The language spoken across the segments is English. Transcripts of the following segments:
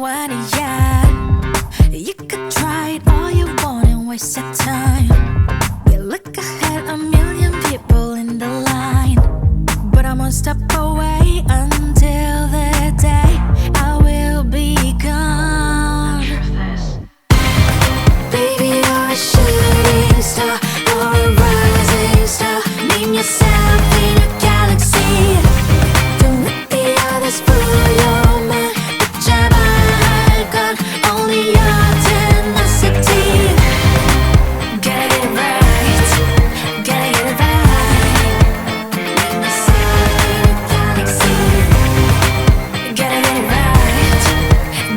아니야. You could try it all you want and waste your time. We look ahead, a million people in the line, but I'm one step away until the day I will be gone. Baby, you're a shooting star or a rising star. Name yourself in a galaxy. Don't let the others fool your mind. 붙잡아야 할 건 only your tenacity. Gotta get it right, gotta get it right. Name yourself in a galaxy. Gotta get it right,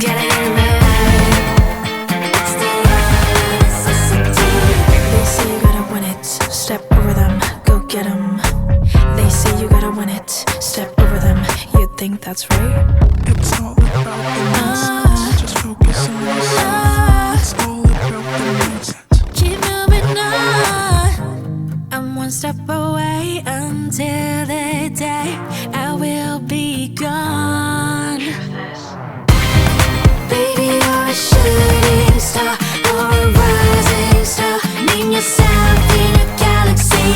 gotta get it right. It's the only necessity. They say you gotta win it, step over them, go get 'em. They say you gotta win it, step over them. You think that's right? It's all about the mindset. Just focus on yourself. It's all about the mindset. Keep moving on. I'm one step away until the day I will be gone. Baby, you're a shooting star or a rising star. Name yourself in a galaxy.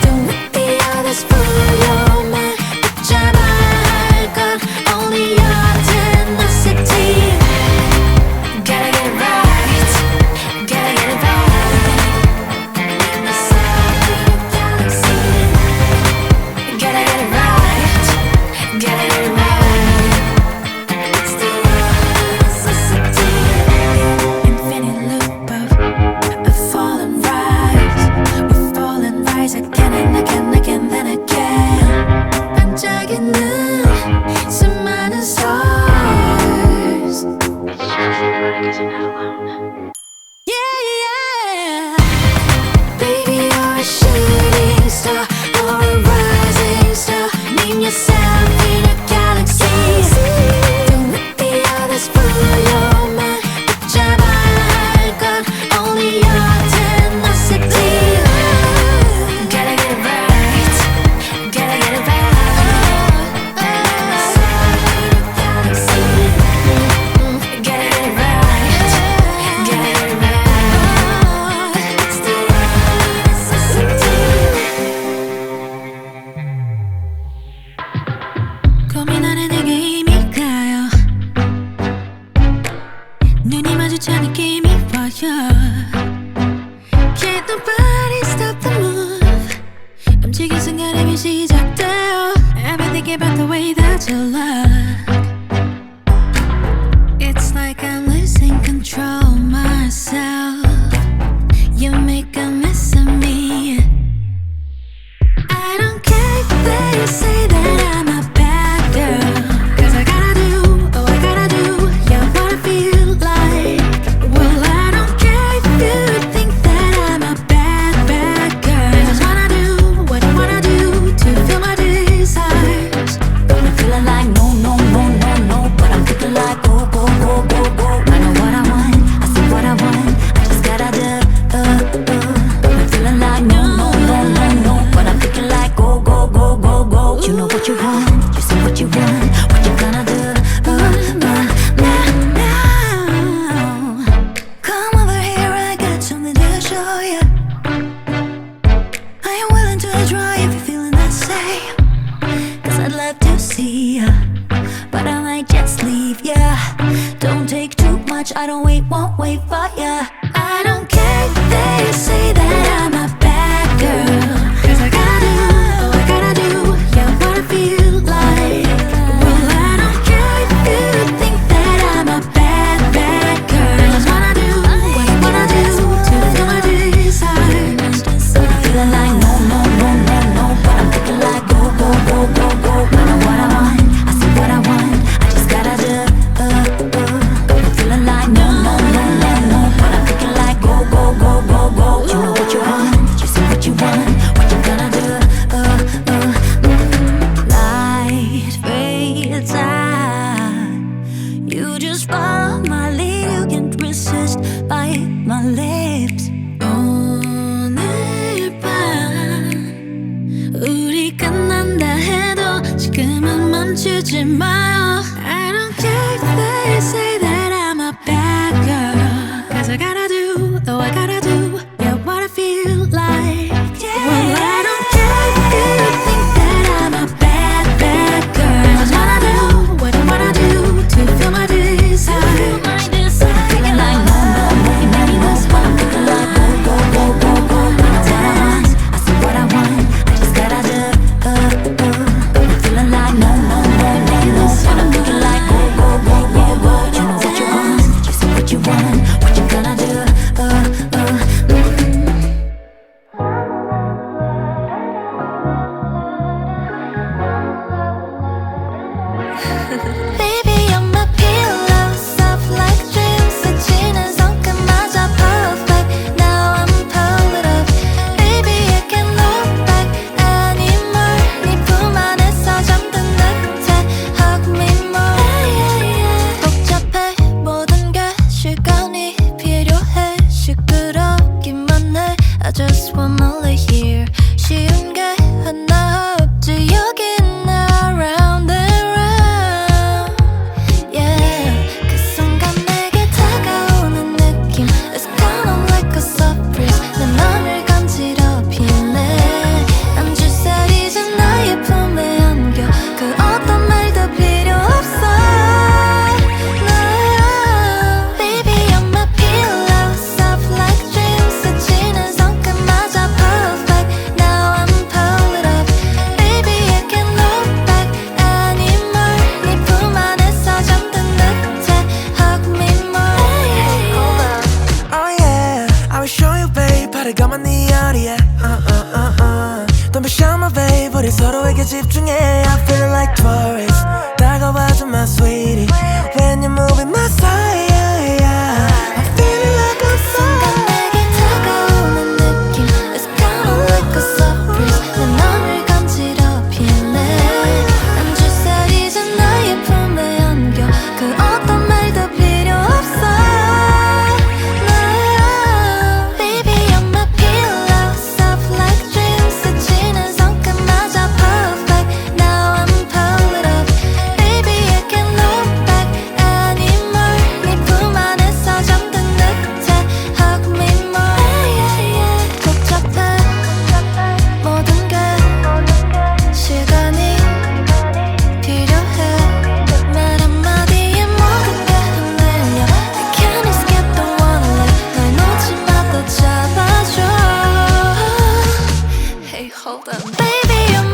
Don't let the others fool your mind. 붙잡아야 할 건 only your tenacity. Gotta get it right, gotta get it right. Name yourself in a galaxy. Gotta get it right, gotta get it right. It's the only necessity. Infinite loop of fall and rise. We fall and rise again and again, again, then again. 반짝이는 수많은 stars. Yeah, yeah. Baby, you're a shooting star or a rising star. Name yourself in a galaxy. Don't let the others fool your mind. 붙잡아야 할 건 only your tenacity. Gotta get it right, gotta get it right. Name yourself in a galaxy. Gotta get it right, gotta get it right. It's the only necessity. 고민하는 내게 힘이 가요. 눈이 마주쳐 느낌이 와요. Can't nobody stop the move. 움직인 순간 이미 시작돼요. I've been thinking about the way that you look. It's like I'm losing control myself. You make a mess of me. I don't care if they say that I'm a bad girl, 'cause I gotta do, oh I gotta do, yeah, what I feel like. Well, I don't care if you think that I'm a bad, bad girl. I just wanna do what I wanna do to feel my desires. I'm feeling like no, no, no, no, no, but I'm thinking like go, go, go, go, go. I know what I want, I see what I want, I just gotta do. I'm feeling like no, no, no, no, no, but I'm thinking like go, go, go, go, go. You know what you want, you see what you want, what you gonna do? Now, come over here, I got something to show you. I am willing to try if you're feeling the same, 'cause I'd love to see ya, but I might just leave ya. Don't take too much, I don't wait, won't wait for ya. I don't care if they say that I'm a bad girl, 'cause I gotta do, oh I gotta do, yeah, what I feel like. Well, I don't care if you think that I'm a bad, bad girl. I just wanna do what I wanna do to feel my desires. I'm feeling like no, no, no, no, no, but I'm thinking like go, go, go, go, go. I know what I want, I see what I want, I just gotta do. I'm feeling like no, no, no, no, no, but I'm thinking like go, go, go, go, go. You know what you want, you see what you want, what you gonna do? Light fades out. You just follow my lead, you can't resist. Bite my lips. 오늘 밤 우리 끝난다 해도 지금은 멈추지 마요. I don't care if they 서로에게 집중해 I feel like tourists 다가와줘 my sweetie When you're moving my side I'm feeling like I'm 순간 내게 다가오는 느낌 It's kinda like a surprise 내 맘을 간지럽히네 난 주사위 이제 나의 품에 안겨 그 어떤 말도 필요 없어 나 Baby you're my pillow Soft like dreams 스치는 손끝마저 perfect Now I'm pulled up Baby I can't look back anymore 네 품 안에서 잠든 듯해 Hug me more 복잡해 모든 게 시간이 필요해 말 한마디에 모든 게 흔들려 I can't escape the one light 날 놓지 마 또 잡아줘 Hey hold on Baby you're